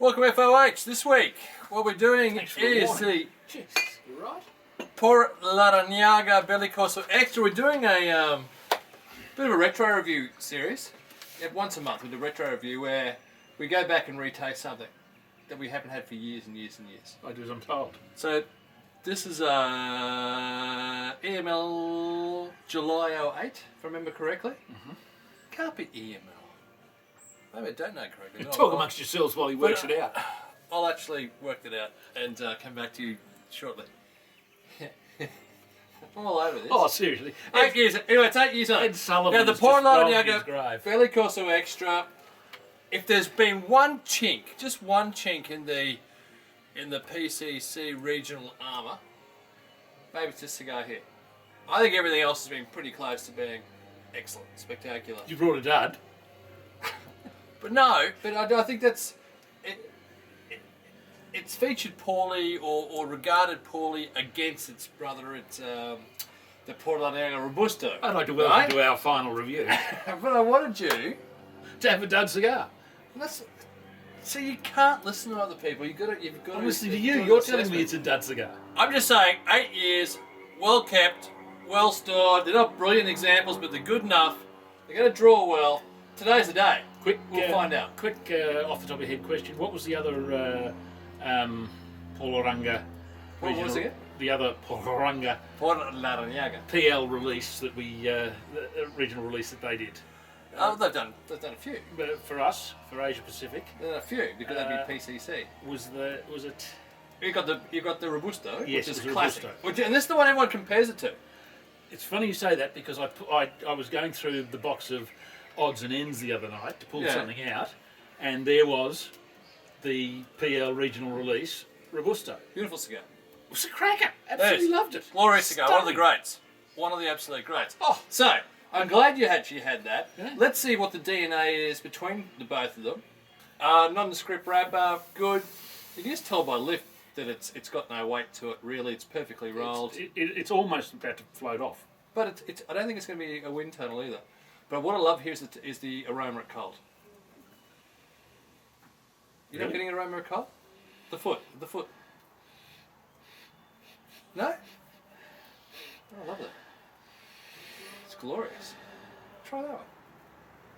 Welcome FOH. This week, what we're doing is the Por Larranaga Belicosos Extra. We're doing a bit of a retro review series. Once a month we do a retro review where we go back and retaste something that we haven't had for years and years and years. I do as I'm told. So this is EML July 08, if I remember correctly. Can't be EML. Maybe I don't know correctly. Talk amongst yourselves while he works it out. I'll actually work it out and come back to you shortly. I'm all over this. Oh, seriously. 8 years. Anyway, it's 8 years old. Ed Sullivan now, the is Por just rolling Larranaga his grave. Belicosos Extra. If there's been one chink, just one chink in the PCC regional armour, maybe it's this cigar here. I think everything else has been pretty close to being excellent, spectacular. You brought a dud. But no, I think that's it's featured poorly or regarded poorly against its brother. It's the Por Larranaga Robusto. I'd like to welcome to our final review. But I wanted you to have a dud cigar. So you can't listen to other people. You've got to. I'm listening to you. You're telling me it's a dud cigar. I'm just saying, 8 years, well kept, well stored. They're not brilliant examples, but they're good enough. They're going to draw well. Today's the day. We'll find out. Quick, off the top of your head question. What was the other Por Larranaga? What was it? The other Por Larranaga PL release that the regional release that they did. Oh, they've done a few. But for us, for Asia Pacific, they've done a few because that'd be PCC. Was it? You got the Robusto, yes, which is the classic. Robusto. And this is the one everyone compares it to. It's funny you say that because I was going through the box of odds and ends the other night to pull something out, and there was the PL regional release Robusto. Beautiful cigar. It was a cracker. Absolutely loved it. Glorious cigar. One of the greats. One of the absolute greats. Oh, so I'm glad you actually had that. Yeah. Let's see what the DNA is between the both of them. Nondescript wrapper, good. You can just tell by lift that it's got no weight to it. Really, it's perfectly rolled. It's almost about to float off. But I don't think it's going to be a wind tunnel either. But what I love here is the aroma at cold. You're not getting an aroma at cold? The foot. No? Oh, I love that. It's glorious. Try that one.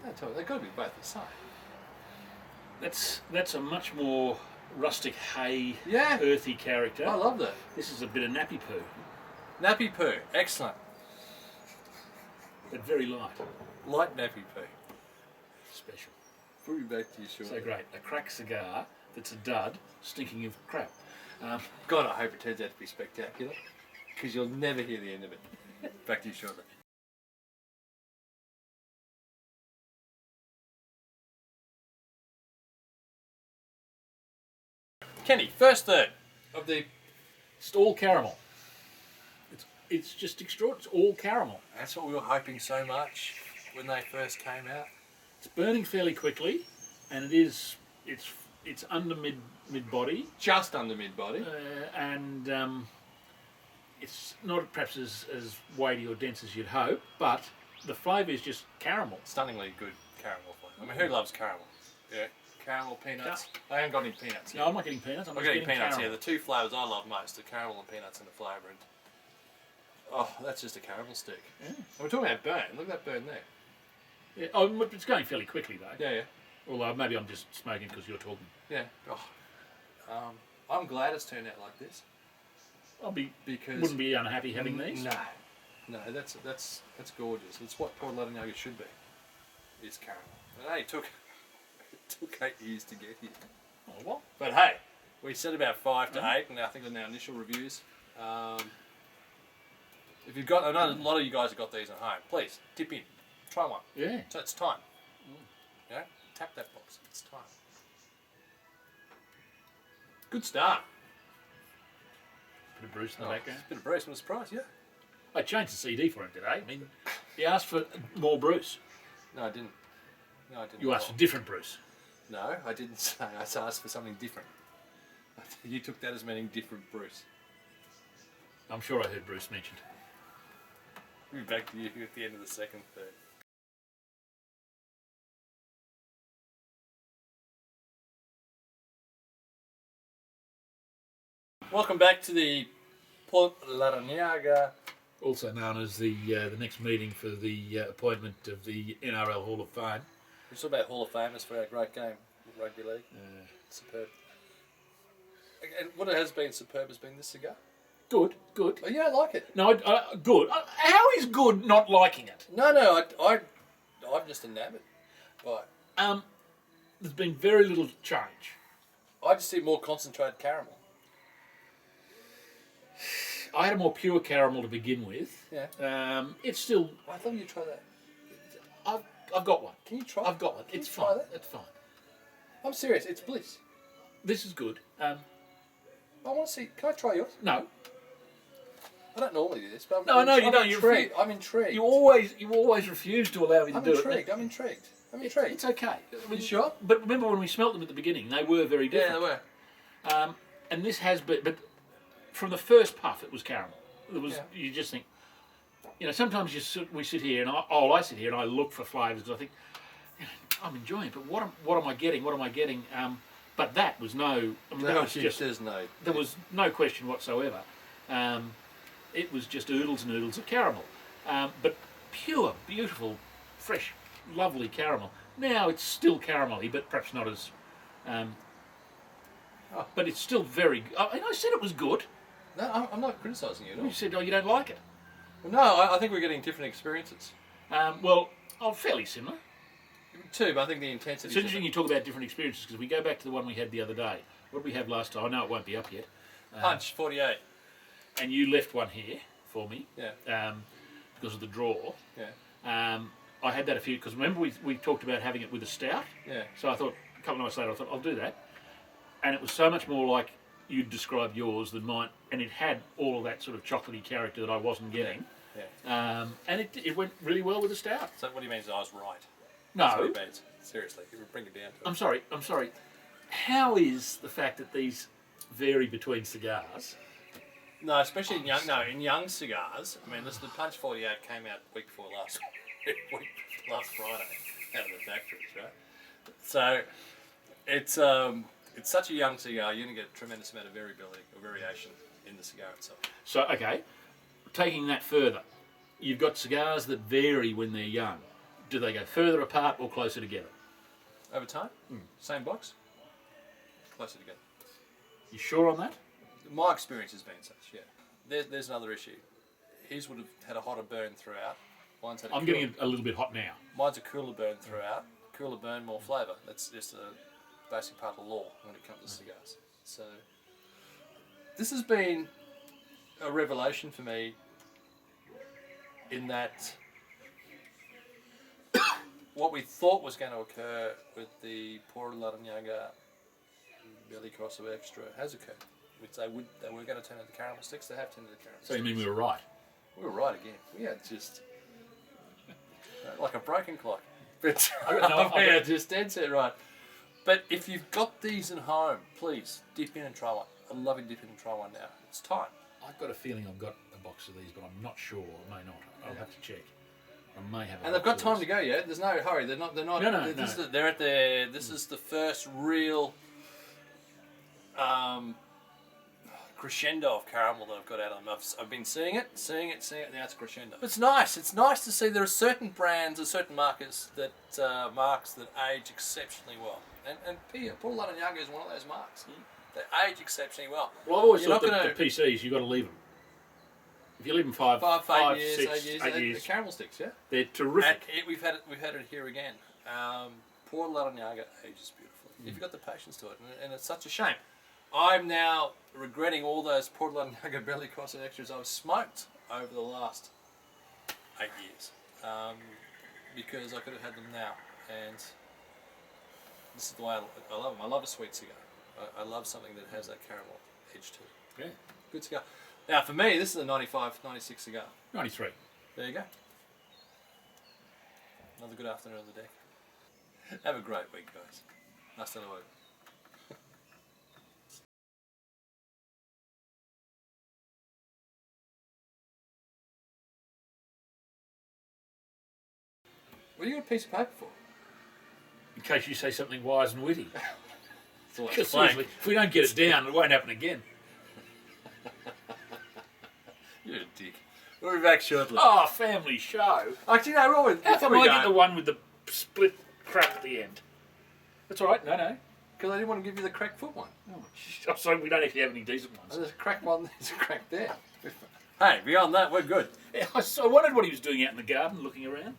Don't tell me, they've got to be both the same. That's a much more rustic hay, earthy character. I love that. This is a bit of nappy poo. Nappy poo, excellent. But very light. Light nappy poo. Special. We'll be back to you shortly. So great. A crack cigar that's a dud, stinking of crap. God, I hope it turns out to be spectacular, because you'll never hear the end of it. Back to you shortly. Kenny, first third of the... It's all caramel. It's just extraordinary. It's all caramel. That's what we were hoping so much when they first came out. It's burning fairly quickly, and it's under mid body. Just under mid body. And it's not perhaps as weighty or dense as you'd hope, but the flavour is just caramel. Stunningly good caramel flavour. I mean, who loves caramel? Yeah. Caramel, peanuts. I haven't got any peanuts here. No, I'm not getting peanuts. I'm getting peanuts caramel. here. The two flavours I love most, the caramel and peanuts and the flavour. And oh, that's just a caramel stick. Yeah. And we're talking about burn. Look at that burn there. Yeah. Oh, it's going fairly quickly though. Yeah. Although maybe I'm just smoking because you're talking. Yeah. Oh. I'm glad it's turned out like this. Wouldn't be unhappy having these. No, that's gorgeous. It's what Por Larranaga should be. It's caramel. And hey, it took 8 years to get here. Oh well. But hey, we said about 5 to 8, and I think in our initial reviews. If you've got, I know a lot of you guys have got these at home. Please tip in, try one. Yeah. So it's time. Yeah. Tap that box. It's time. Good start. Bit of Bruce in the background. Bit of Bruce, I'm surprised, yeah. I changed the CD for him today. I mean, he asked for more Bruce. No, I didn't. You asked for different Bruce. No, I didn't say. I asked for something different. You took that as meaning different Bruce. I'm sure I heard Bruce mentioned. We'll be back to you at the end of the second third. Welcome back to the Port Larranaga. Also known as the next meeting for the appointment of the NRL Hall of Fame. We're talking about Hall of Famers for our great game, Rugby League. Superb. And what it has been superb has been this cigar. Good. Oh, yeah, I like it. No, good. How is good not liking it? No, I'm just enamored by it. There's been very little change. I just see more concentrated caramel. I had a more pure caramel to begin with. Yeah. It's still. I thought you'd try that. I've got one. Can you try? I've got one. It's fine. Try that? It's fine. I'm serious. It's bliss. This is good. I want to see. Can I try yours? No. I don't normally do this, but No, you don't. I'm intrigued. You always refuse to allow me to do it. I'm intrigued. It's okay. You sure? But remember when we smelt them at the beginning, they were very different. Yeah, they were. And this has been, but from the first puff, it was caramel. It was. Yeah. You just think, sometimes we sit here and I sit here and I look for flavours because I think, I'm enjoying it, but what am I getting? What am I getting? But that was no. There was no question whatsoever. It was just oodles and oodles of caramel, but pure, beautiful, fresh, lovely caramel. Now it's still caramelly, but perhaps not as. But it's still very. I said it was good. No, I'm not criticising you at all. You said, you don't like it. Well, no, I think we're getting different experiences. Fairly similar. Too, but I think the intensity. It's interesting you talk about different experiences because we go back to the one we had the other day. What did we have last time? I know it won't be up yet. Punch 48. And you left one here for me. Yeah. Because of the draw. Yeah. I had that because remember we talked about having it with a stout. Yeah. So I thought a couple of nights later I'll do that, and it was so much more like you'd described yours than mine, and it had all of that sort of chocolatey character that I wasn't getting. Yeah. And it went really well with the stout. So what do you mean is I was right? No. That's what it means. Seriously, if we bring it down to it. I'm sorry. How is the fact that these vary between cigars? No, especially in young cigars. I mean, listen, the Punch 48 came out the week before last Friday out of the factories, right? So it's such a young cigar. You're going to get a tremendous amount of variability or variation in the cigar itself. So okay, taking that further, you've got cigars that vary when they're young. Do they go further apart or closer together? Over time? Same box? Closer together. You sure on that? My experience has been such, yeah. There's another issue. His would have had a hotter burn throughout. Mine's had I'm getting it a little bit hot now. Mine's a cooler burn throughout. Cooler burn, more flavour. That's just a basic part of the law when it comes to cigars. So this has been a revelation for me in that what we thought was going to occur with the Port Larranaga Belicosos Extra has occurred. Which they were going to turn into caramel sticks. They have turned into caramel sticks. So you mean we were right? We were right again. We had just like a broken clock. But just dead set right. But if you've got these at home, please dip in and try one. I'd love you to dip in and try one now. It's time. I've got a feeling I've got a box of these, but I'm not sure. I may not. I'll have to check. I may have. And they've got time to go yet. There's no hurry. They're not. No. They're at their. This is the first real. Crescendo of caramel that I've got out of them. I've been seeing it. Now it's crescendo. It's nice. It's nice to see there are certain brands or certain markers that age exceptionally well. And Port Larranaga is one of those marks. They age exceptionally well. Well, I've always thought that the PCs you've got to leave them. If you leave them 5 years, 8 years, the caramel sticks, yeah, they're terrific. And we've had it here again. Port Larranaga ages beautifully. If you've got the patience to it, and it's such a shame. I'm now regretting all those Port Larranaga Belicosos extras I've smoked over the last 8 years because I could have had them now. And this is the way I love them. I love a sweet cigar. I love something that has that caramel edge to it. Yeah. Good cigar. Now for me, this is a 95, 96 cigar. 93. There you go. Another good afternoon on the deck. Have a great week, guys. Hasta luego. What do you got a piece of paper for? In case you say something wise and witty. That's all I'm Because saying. seriously, if we don't get it down, it won't happen again. You're a dick. We'll be back shortly. Oh, family show. Actually, no, How come I get the one with the split crap at the end? That's all right. No. Because I didn't want to give you the crack foot one. Oh, so we don't actually have any decent ones. There's a crack one, there's a crack there. Hey, beyond that, we're good. Yeah, I wondered what he was doing out in the garden, looking around.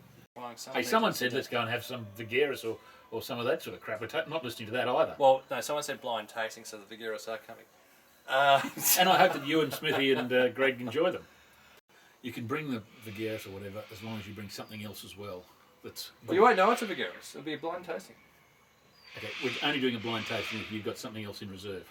Hey, someone said let's go and have some Vigeris or some of that sort of crap. We're not listening to that either. Well, no, someone said blind tasting, so the Vigeris are coming. And I hope that you and Smithy and Greg enjoy them. You can bring the Vigeris or whatever as long as you bring something else as well. Well, you won't know it's a Vigeris. It'll be a blind tasting. Okay, we're only doing a blind tasting if you've got something else in reserve.